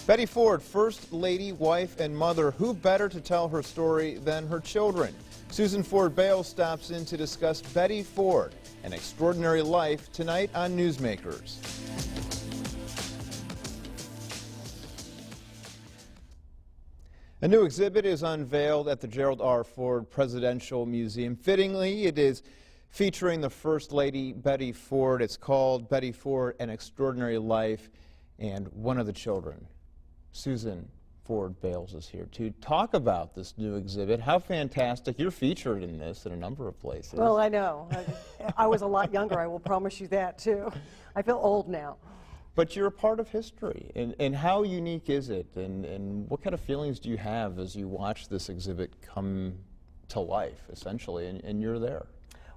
Betty Ford, First Lady, wife, and mother. Who better to tell her story than her children? Susan Ford Bales stops in to discuss Betty Ford, An Extraordinary Life, tonight on Newsmakers. A new exhibit is unveiled at the Gerald R. Ford Presidential Museum. Fittingly, it is featuring the First Lady, Betty Ford. It's called Betty Ford, An Extraordinary Life, and one of the children, Susan Ford Bales, is here to talk about this new exhibit. How fantastic. You're featured in this in a number of places. Well, I know. I was a lot younger, I will promise you that, too. I feel old now. But you're a part of history, and how unique is it, and what kind of feelings do you have as you watch this exhibit come to life, essentially, and you're there?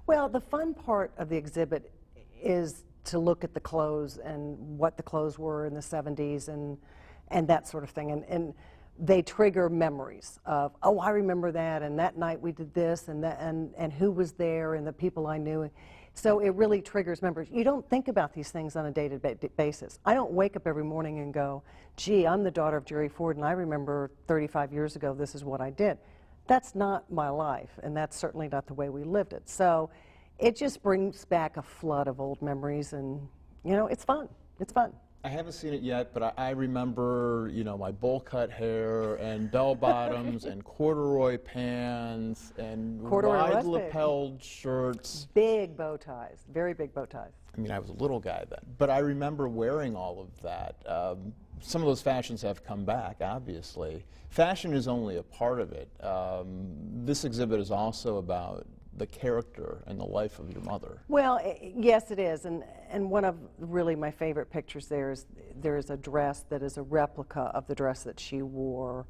Well, the fun part of the exhibit is to look at the clothes and what the clothes were in the 70s and that sort of thing, and they trigger memories of, oh, I remember that, and that night we did this, and that, and who was there, and the people I knew. So it really triggers memories. You don't think about these things on a day-to-day basis. I don't wake up every morning and go, gee, I'm the daughter of Jerry Ford, and I remember 35 years ago this is what I did. That's not my life, and that's certainly not the way we lived it. So it just brings back a flood of old memories, and, you know, it's fun. It's fun. I haven't seen it yet, but I remember, you know, my bowl cut hair and bell bottoms and corduroy pants and wide lapelled shirts. Big bow ties, very big bow ties. I mean, I was a little guy then, but I remember wearing all of that. Some of those fashions have come back, obviously. Fashion is only a part of it. This exhibit is also about the character and the life of your mother. Well, yes, it is, and one of really my favorite pictures there is a dress that is a replica of the dress that she wore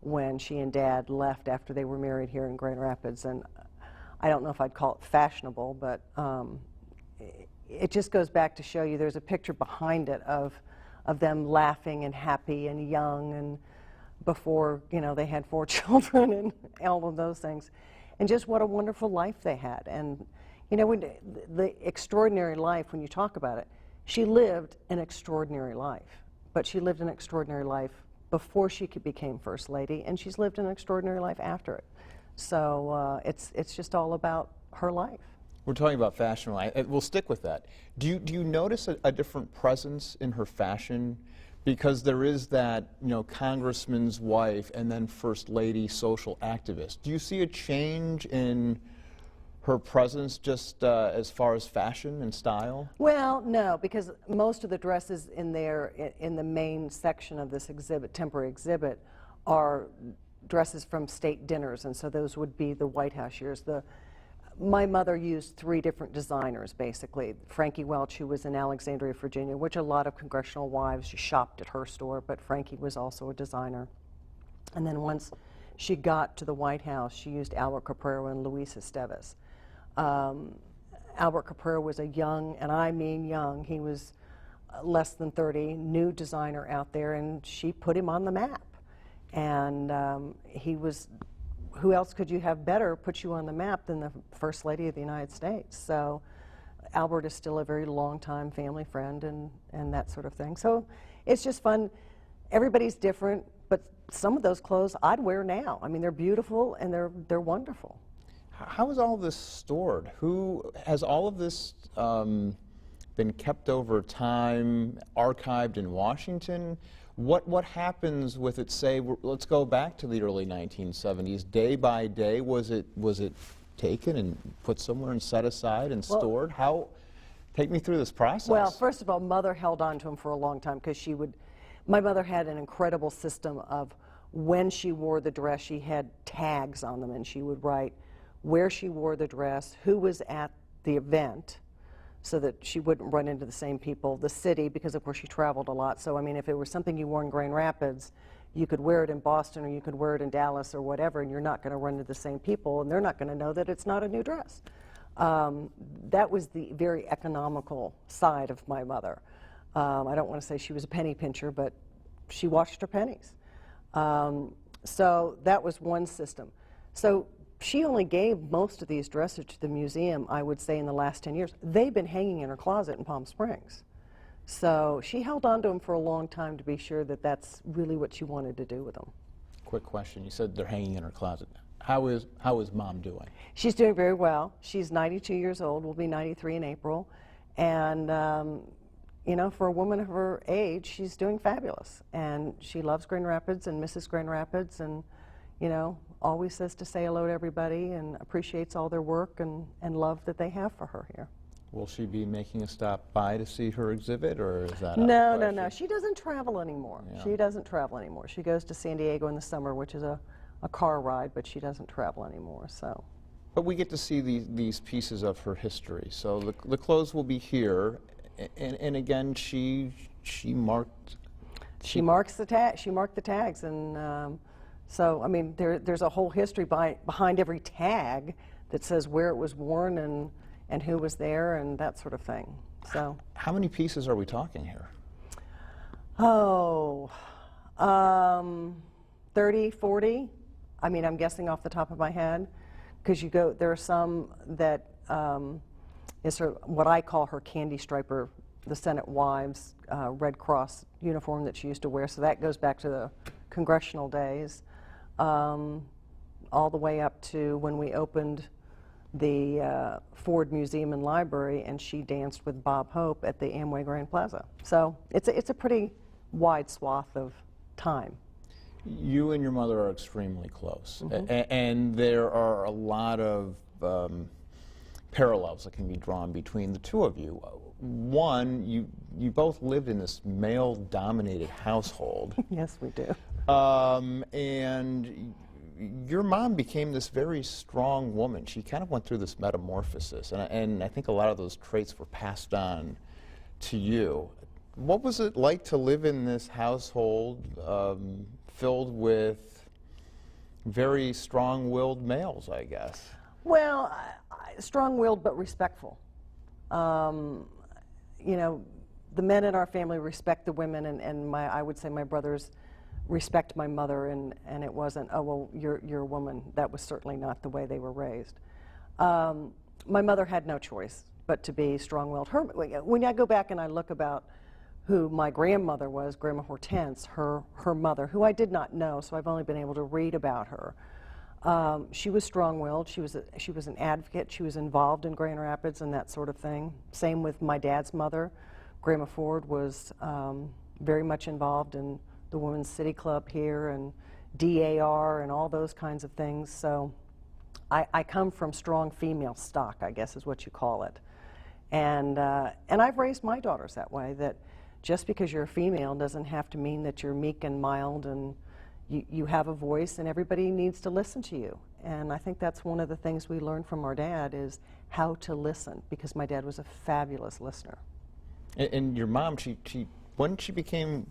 when she and Dad left after they were married here in Grand Rapids, and I don't know if I'd call it fashionable, but it just goes back to show you there's a picture behind it of them laughing and happy and young, and before, you know, they had 4 children and all of those things. And just what a wonderful life they had. And, you know, the extraordinary life, when you talk about it, she lived an extraordinary life. But she lived an extraordinary life before she became First Lady, and she's lived an extraordinary life after it. So it's just all about her life. We're talking about fashion. We'll stick with that. Do you notice a different presence in her fashion? Because there is that, you know, congressman's wife and then First Lady social activist. Do you see a change in her presence just as far as fashion and style? Well, no, because most of the dresses in there, in the main section of this exhibit, temporary exhibit, are dresses from state dinners, and so those would be the White House years. My mother used 3 different designers, basically. Frankie Welch, who was in Alexandria, Virginia, which a lot of congressional wives shopped at her store, but Frankie was also a designer. And then once she got to the White House, she used Albert Caprero and Luis Esteves. Albert Caprero was a young, and I mean young, he was less than 30, new designer out there, and she put him on the map. And he was, who else could you have better put you on the map than the First Lady of the United States? So Albert is still a very long-time family friend and that sort of thing. So it's just fun. Everybody's different, but some of those clothes I'd wear now. I mean, they're beautiful and they're wonderful. How is all this stored? Has all of this been kept over time, archived in Washington? What happens with it, say, let's go back to the early 1970s, day by day, was it taken and put somewhere and set aside and stored? Take me through this process. Well, first of all, Mother held on to them for a long time because my mother had an incredible system of when she wore the dress, she had tags on them, and she would write where she wore the dress, who was at the event, so that she wouldn't run into the same people, the city, because of course she traveled a lot. So I mean, if it was something you wore in Grand Rapids, you could wear it in Boston or you could wear it in Dallas or whatever, and you're not going to run into the same people, and they're not going to know that it's not a new dress. That was the very economical side of my mother. I don't want to say she was a penny pincher, but she watched her pennies. So that was one system. So she only gave most of these dresses to the museum, I would say, in the last 10 years. They've been hanging in her closet in Palm Springs. So she held on to them for a long time to be sure that that's really what she wanted to do with them. Quick question. You said they're hanging in her closet. How is Mom doing? She's doing very well. She's 92 years old, will be 93 in April. And, you know, for a woman of her age, she's doing fabulous. And she loves Grand Rapids and misses Grand Rapids and, you know, always says to say hello to everybody and appreciates all their work and love that they have for her here. Will she be making a stop by to see her exhibit, or is that No. She doesn't travel anymore. Yeah. She doesn't travel anymore. She goes to San Diego in the summer, which is a car ride, but she doesn't travel anymore. So. But we get to see these pieces of her history. So the clothes will be here, and again, she marked. She marks the tag. She marked the tags, and so I mean, there's a whole history behind every tag that says where it was worn and who was there and that sort of thing. So. How many pieces are we talking here? Oh, 30, 40. I mean, I'm guessing off the top of my head, because there are some that is sort of what I call her candy striper, the Senate wives Red Cross uniform that she used to wear. So that goes back to the congressional days, all the way up to when we opened the Ford Museum and Library, and she danced with Bob Hope at the Amway Grand Plaza. So it's a pretty wide swath of time. You and your mother are extremely close, Mm-hmm. and there are a lot of parallels that can be drawn between the two of you. One, you both lived in this male-dominated household. Yes, we do. And your mom became this very strong woman. She kind of went through this metamorphosis, and I think a lot of those traits were passed on to you. What was it like to live in this household filled with very strong-willed males, I guess? Well, strong-willed but respectful. You know, the men in our family respect the women, and I would say my brothers respect my mother, and it wasn't, oh, well, you're a woman. That was certainly not the way they were raised. My mother had no choice but to be strong-willed. When I go back and I look about who my grandmother was, Grandma Hortense, her mother, who I did not know, so I've only been able to read about her. She was strong-willed. She was an advocate. She was involved in Grand Rapids and that sort of thing. Same with my dad's mother. Grandma Ford was very much involved in the Women's City Club here and DAR and all those kinds of things. So I come from strong female stock, I guess is what you call it. And I've raised my daughters that way, that just because you're a female doesn't have to mean that you're meek and mild, and you have a voice and everybody needs to listen to you. And I think that's one of the things we learned from our dad, is how to listen, because my dad was a fabulous listener. And your mom, when she became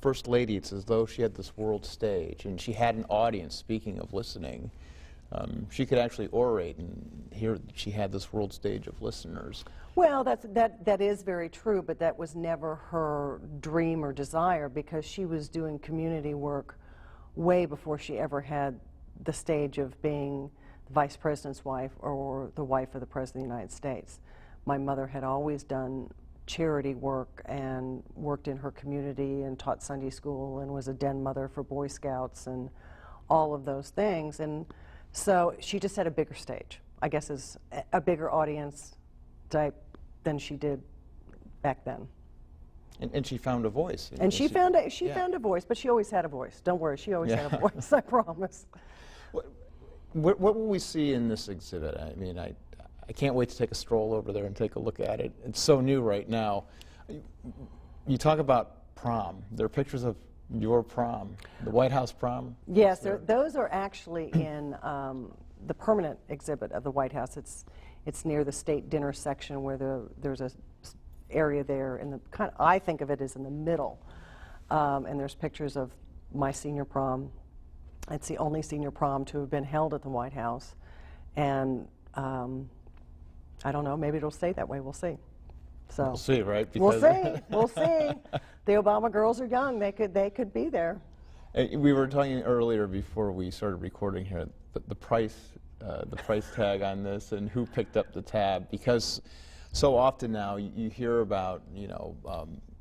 First Lady, it's as though she had this world stage, and she had an audience. Speaking of listening, she could actually orate, and here she had this world stage of listeners. Well, that is very true, but that was never her dream or desire, because she was doing community work way before she ever had the stage of being the Vice President's wife or the wife of the President of the United States. My mother had always done charity work and worked in her community and taught Sunday school and was a den mother for Boy Scouts and all of those things. And so she just had a bigger stage, I guess, is a bigger audience type than she did back then. And she found a voice. And she found a voice, but she always had a voice. Don't worry, she always had a voice, I promise. What will we see in this exhibit? I mean, I can't wait to take a stroll over there and take a look at it. It's so new right now. You talk about prom. There are pictures of your prom, the White House prom. Yes, those are actually in the permanent exhibit of the White House. It's near the state dinner section, where there's a area there in the I think of it as in the middle, and there's pictures of my senior prom. It's the only senior prom to have been held at the White House, and I don't know, maybe it'll stay that way. We'll see. So we'll see, right? We'll see. We'll see. The Obama girls are young. They could be there. We were talking earlier before we started recording here, the price tag on this and who picked up the tab, because So often now you hear about,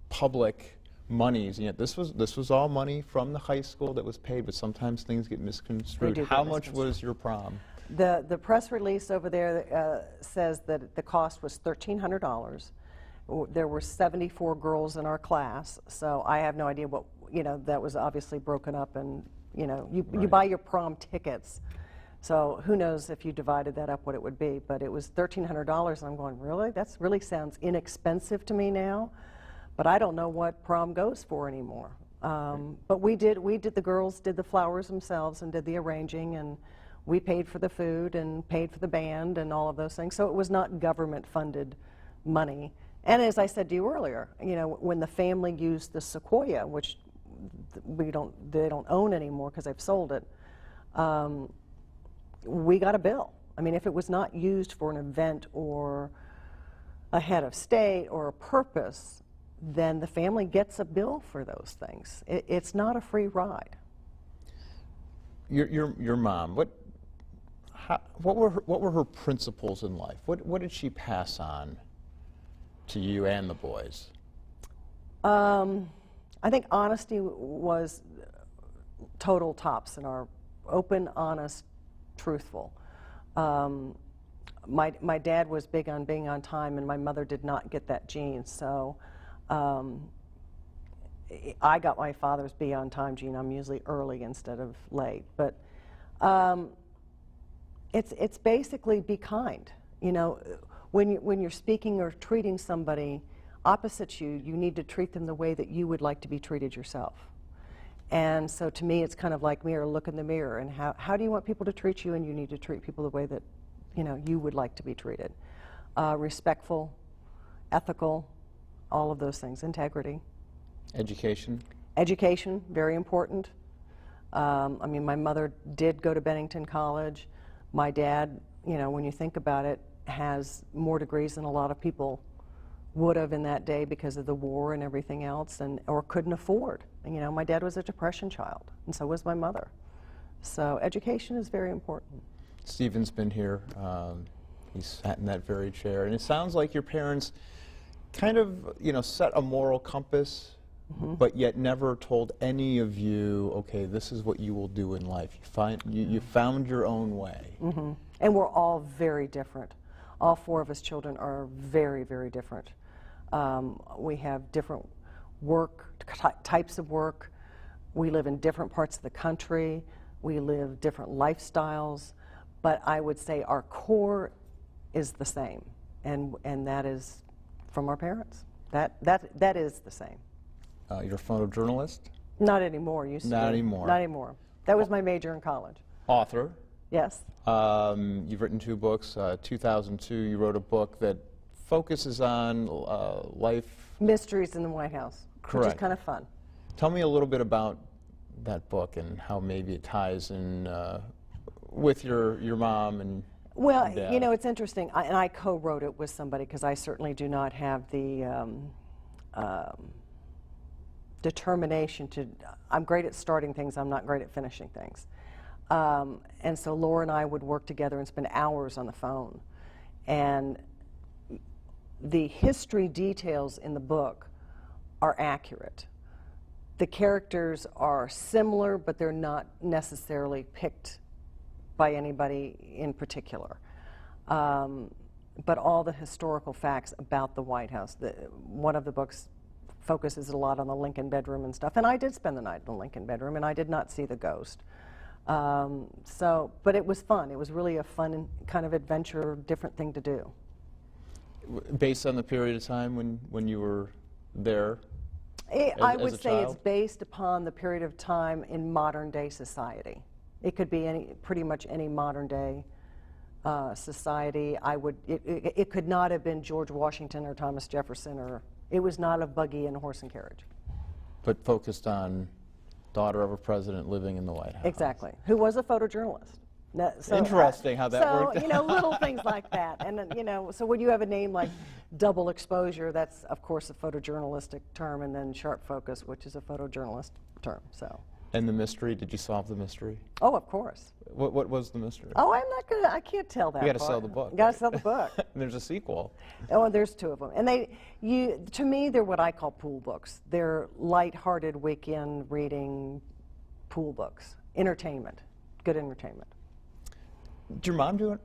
public monies. This was all money from the high school that was paid, but sometimes things get misconstrued. They do get How much misconstrued. was your prom? The press release over there says that the cost was $1,300. There were 74 girls in our class, so I have no idea what, that was obviously broken up, and, you Right. buy your prom tickets. So who knows if you divided that up what it would be, but it was $1,300, and I'm going, really? That really sounds inexpensive to me now, but I don't know what prom goes for anymore. But the girls did the flowers themselves and did the arranging, and we paid for the food and paid for the band and all of those things. So it was not government-funded money. And as I said to you earlier, when the family used the Sequoia, which they don't own anymore because they've sold it, we got a bill. I mean, if it was not used for an event or a head of state or a purpose, then the family gets a bill for those things. It's not a free ride. Your mom, what were her principles in life? What did she pass on to you and the boys? I think honesty was total tops in our open, honest, truthful. My dad was big on being on time, and my mother did not get that gene. So I got my father's be on time gene. I'm usually early instead of late. But it's basically be kind. When you're speaking or treating somebody opposite you, you need to treat them the way that you would like to be treated yourself. And so to me, it's kind of like look in the mirror, and how do you want people to treat you, and you need to treat people the way that you would like to be treated. Respectful, ethical, all of those things. Integrity. Education? Education, very important. My mother did go to Bennington College. My dad, when you think about it, has more degrees than a lot of people would have in that day because of the war and everything else, or couldn't afford. My dad was a Depression child, and so was my mother. So education is very important. Stephen's been here. He's sat in that very chair, and it sounds like your parents kind of, set a moral compass, but yet never told any of you, okay, this is what you will do in life. You found your own way. And we're all very different. All four of us children are very, very different. We have different types of work. We live in different parts of the country. We live different lifestyles. But I would say our core is the same, and that is from our parents. That is the same. You're a photojournalist? Not anymore. Used to Not be. anymore. Not anymore. That was my major in college. Author? Yes. You've written 2 books. 2002, you wrote a book that focuses on life. Mysteries in the White House. Correct. Which is kind of fun. Tell me a little bit about that book and how maybe it ties in with your mom and Well, dad. it's interesting. I co-wrote it with somebody because I certainly do not have the determination to. I'm great at starting things. I'm not great at finishing things. And so Laura and I would work together and spend hours on the phone. And the history details in the book are accurate. The characters are similar, but they're not necessarily picked by anybody in particular. But all the historical facts about the White House. One of the books focuses a lot on the Lincoln bedroom and stuff. And I did spend the night in the Lincoln bedroom, and I did not see the ghost. But it was fun. It was really a fun kind of adventure, different thing to do. Based on the period of time when you were there? I would as a say it's child? based upon the period of time in modern day society. It could be pretty much any modern day society. It could not have been George Washington or Thomas Jefferson, or it was not a buggy and horse and carriage. But focused on daughter of a president living in the White House. Exactly. Who was a photojournalist. Interesting how that worked. So, little things like that. And, so when you have a name like double exposure, that's, of course, a photojournalistic term, and then sharp focus, which is a photojournalist term. So. And the mystery, did you solve the mystery? Oh, of course. What was the mystery? Oh, I can't tell that You got to part. sell the book. You got to right? sell the book. And there's a sequel. Oh, there's two of them. And to me, they're what I call pool books. They're light-hearted weekend reading pool books. Entertainment. Good entertainment. Did your mom do it?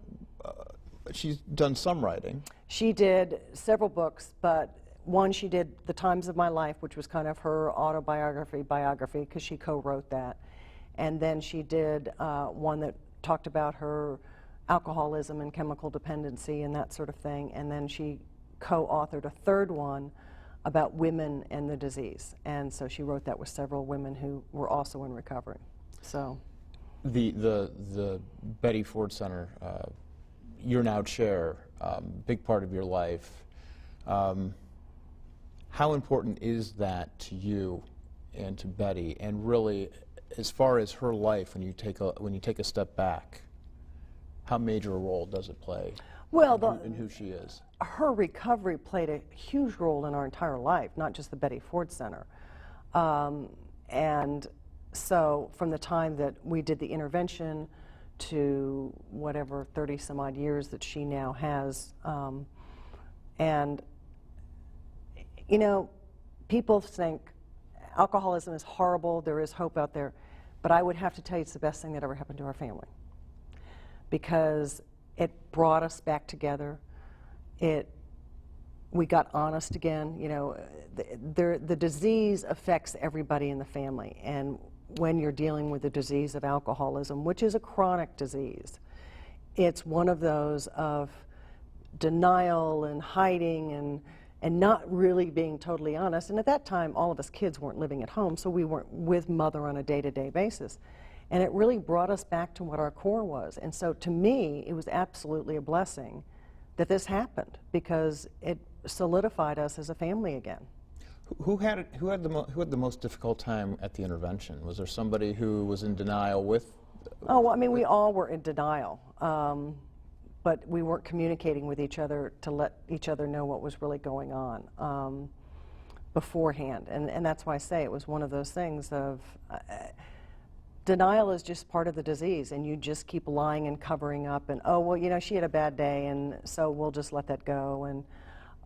She's done some writing. She did several books, but one she did The Times of My Life, which was kind of her biography, because she co-wrote that. And then she did one that talked about her alcoholism and chemical dependency and that sort of thing. And then she co-authored a third one about women and the disease. And so she wrote that with several women who were also in recovery. So The Betty Ford Center, you're now chair, big part of your life. How important is that to you and to Betty? And really, as far as her life, when you take a step back, how major a role does it play in who she is? Her recovery played a huge role in our entire life, not just the Betty Ford Center. And so from the time that we did the intervention to whatever 30 some odd years that she now has, and you know, people think alcoholism is horrible, there is hope out there, but I would have to tell you it's the best thing that ever happened to our family, because it brought us back together. We got honest again. You know, the disease affects everybody in the family, and when you're dealing with the disease of alcoholism, which is a chronic disease, it's one of those of denial and hiding and not really being totally honest. And at that time, all of us kids weren't living at home, so we weren't with Mother on a day-to-day basis. And it really brought us back to what our core was. And so to me, it was absolutely a blessing that this happened, because it solidified us as a family again. Who had the most difficult time at the intervention? Was there somebody who was in denial with? Oh, well, I mean, we all were in denial, but we weren't communicating with each other to let each other know what was really going on beforehand. And that's why I say it was one of those things of denial is just part of the disease, and you just keep lying and covering up, and oh, well, you know, she had a bad day, and so we'll just let that go, and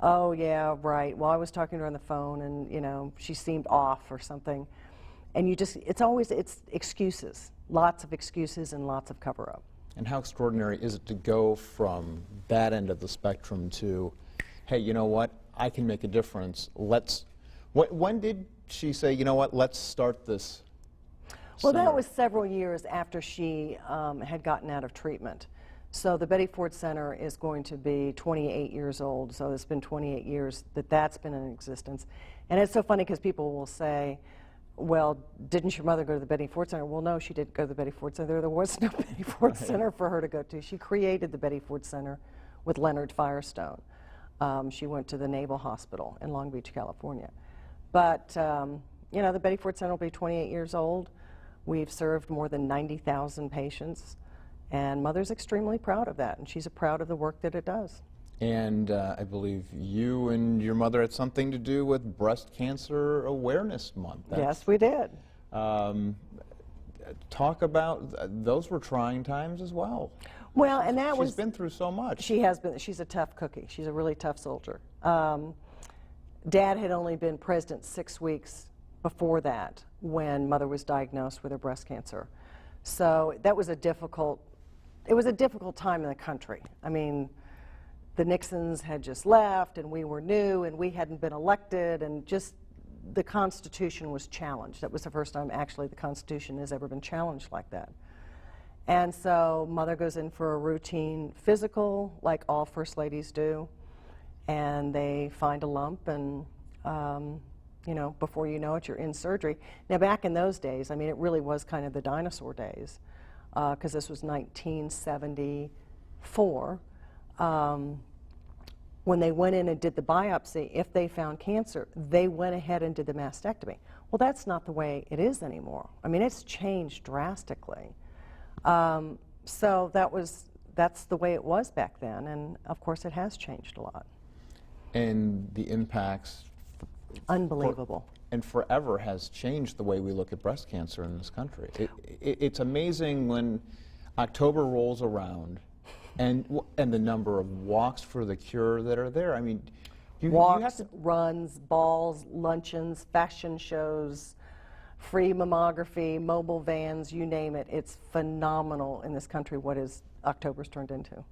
oh, yeah, right, well, I was talking to her on the phone, and, you know, she seemed off or something. And it's excuses, lots of excuses and lots of cover-up. And how extraordinary is it to go from that end of the spectrum to, hey, you know what, I can make a difference, when did she say, you know what, let's start this Well, center? that was several years after she had gotten out of treatment. So the Betty Ford Center is going to be 28 years old, so it's been 28 years that's been in existence. And it's so funny because people will say, well, didn't your mother go to the Betty Ford Center? Well, no, she didn't go to the Betty Ford Center. There was no Betty Ford Center for her to go to. She created the Betty Ford Center with Leonard Firestone. She went to the Naval Hospital in Long Beach, California. But, you know, the Betty Ford Center will be 28 years old. We've served more than 90,000 patients. And Mother's extremely proud of that, and she's proud of the work that it does. And I believe you and your mother had something to do with Breast Cancer Awareness Month. Yes, we did. Talk about, those were trying times as well. Well, and that was... She's been through so much. She has been. She's a tough cookie. She's a really tough soldier. Dad had only been president 6 weeks before that when Mother was diagnosed with her breast cancer. So that was it was a difficult time in the country. I mean, the Nixons had just left, and we were new, and we hadn't been elected, and just the Constitution was challenged. That was the first time, actually, the Constitution has ever been challenged like that. And so Mother goes in for a routine physical, like all First Ladies do, and they find a lump, and you know, before you know it, you're in surgery. Now, back in those days, I mean, it really was kind of the dinosaur days, because this was 1974. When they went in and did the biopsy, if they found cancer, they went ahead and did the mastectomy. Well, that's not the way it is anymore. I mean, it's changed drastically. So that's the way it was back then, and of course it has changed a lot. And the impacts... Unbelievable. and forever has changed the way we look at breast cancer in this country. It's amazing when October rolls around and the number of walks for the cure that are there. I mean, walks, runs, balls, luncheons, fashion shows, free mammography, mobile vans, you name it. It's phenomenal in this country what October's turned into.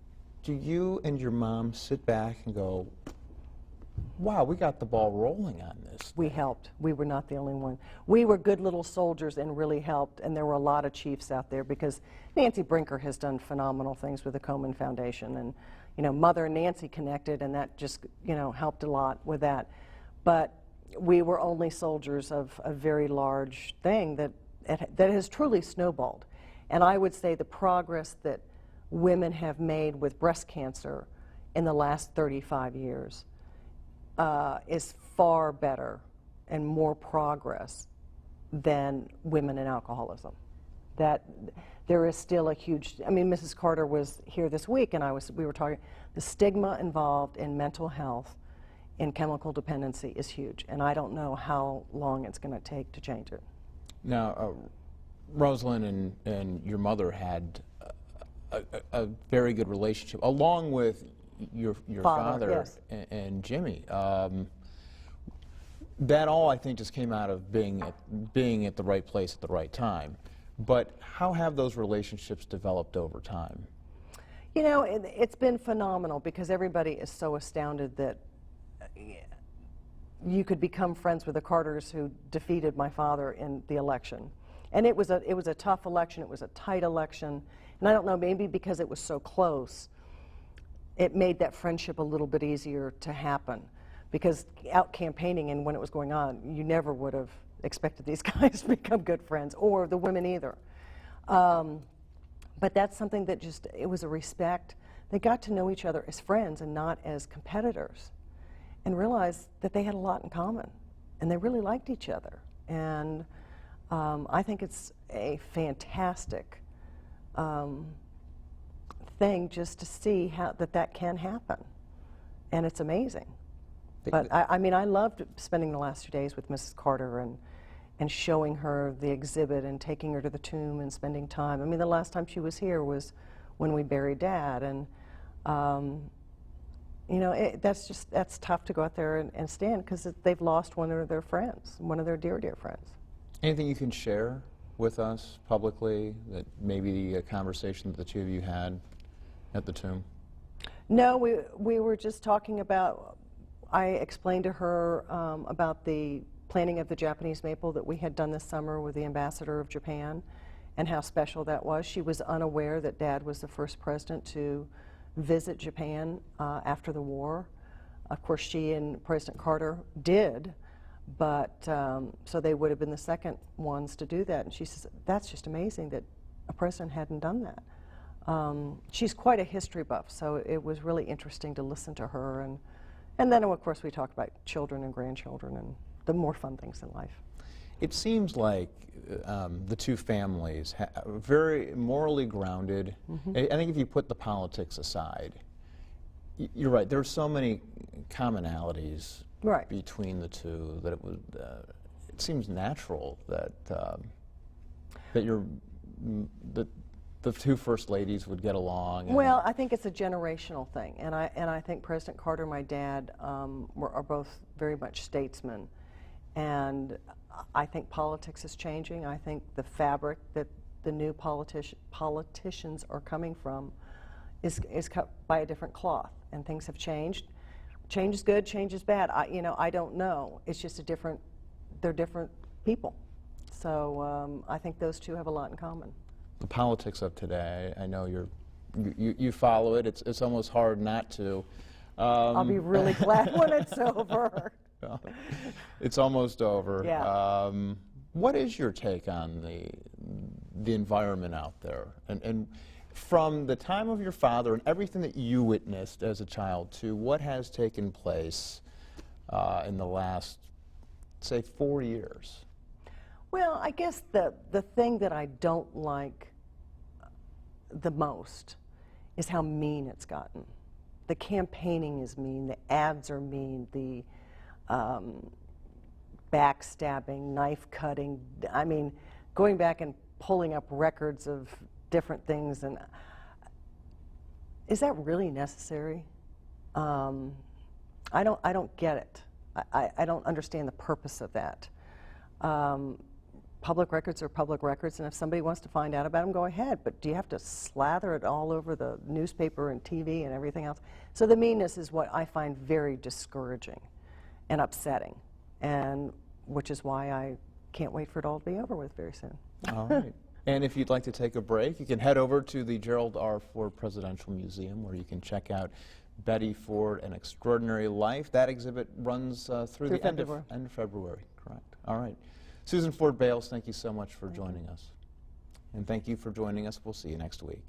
Do you and your mom sit back and go, wow, we got the ball rolling on this? We helped. We were not the only one. We were good little soldiers and really helped, and there were a lot of chiefs out there because Nancy Brinker has done phenomenal things with the Komen Foundation, and Mother and Nancy connected, and that just helped a lot with that. But we were only soldiers of a very large thing that has truly snowballed. And I would say the progress that women have made with breast cancer in the last 35 years is far better and more progress than women in alcoholism. That there is still a huge, Mrs. Carter was here this week and we were talking, the stigma involved in mental health in chemical dependency is huge, and I don't know how long it's going to take to change it. Now, Rosalind and your mother had a very good relationship, along with your father yes. and Jimmy. That all, I think, just came out of being at the right place at the right time. But how have those relationships developed over time? It's been phenomenal because everybody is so astounded that you could become friends with the Carters who defeated my father in the election. And it was a tough election, it was a tight election, and I don't know, maybe because it was so close, it made that friendship a little bit easier to happen. Because out campaigning and when it was going on, you never would have expected these guys to become good friends, or the women either. But that's something that it was a respect. They got to know each other as friends and not as competitors, and realized that they had a lot in common, and they really liked each other. And I think it's a fantastic thing just to see how that can happen, and it's amazing. But I loved spending the last 2 days with Mrs. Carter and showing her the exhibit and taking her to the tomb and spending time. The last time she was here was when we buried Dad, and that's tough to go out there and stand because they've lost one of their friends, one of their dear, dear friends. Anything you can share with us publicly that maybe a conversation that the two of you had at the tomb? No, we were just talking about, I explained to her about the planting of the Japanese maple that we had done this summer with the ambassador of Japan and how special that was. She was unaware that Dad was the first president to visit Japan after the war. Of course, she and President Carter did, but so they would have been the second ones to do that. And she says, that's just amazing that a president hadn't done that. She's quite a history buff, so it was really interesting to listen to her. And then, of course, we talked about children and grandchildren and the more fun things in life. It seems like the two families are very morally grounded. Mm-hmm. I think if you put the politics aside, you're right, there are so many commonalities right. between the two that it seems natural that the two first ladies would get along. Well, I think it's a generational thing, and I think President Carter, my dad, are both very much statesmen, and I think politics is changing. I think the fabric that the new politicians are coming from is cut by a different cloth, and things have changed. Change is good, change is bad. I don't know. It's just they're different people. So I think those two have a lot in common. The politics of today, I know you follow it. It's almost hard not to. I'll be really glad when it's over. It's almost over. Yeah. What is your take on the environment out there? And from the time of your father and everything that you witnessed as a child to what has taken place in the last, say, 4 years? Well, I guess the thing that I don't like the most is how mean it's gotten. The campaigning is mean, the ads are mean, the backstabbing, knife cutting. I mean, going back and pulling up records of different things, and is that really necessary? I don't get it. I don't understand the purpose of that. Public records are public records, and if somebody wants to find out about them, go ahead. But do you have to slather it all over the newspaper and TV and everything else? So the meanness is what I find very discouraging and upsetting, and which is why I can't wait for it all to be over with very soon. All right. And if you'd like to take a break, you can head over to the Gerald R. Ford Presidential Museum, where you can check out Betty Ford, An Extraordinary Life. That exhibit runs through the end of February. Correct. All right. Susan Ford Bales, thank you so much for joining us. And thank you for joining us. We'll see you next week.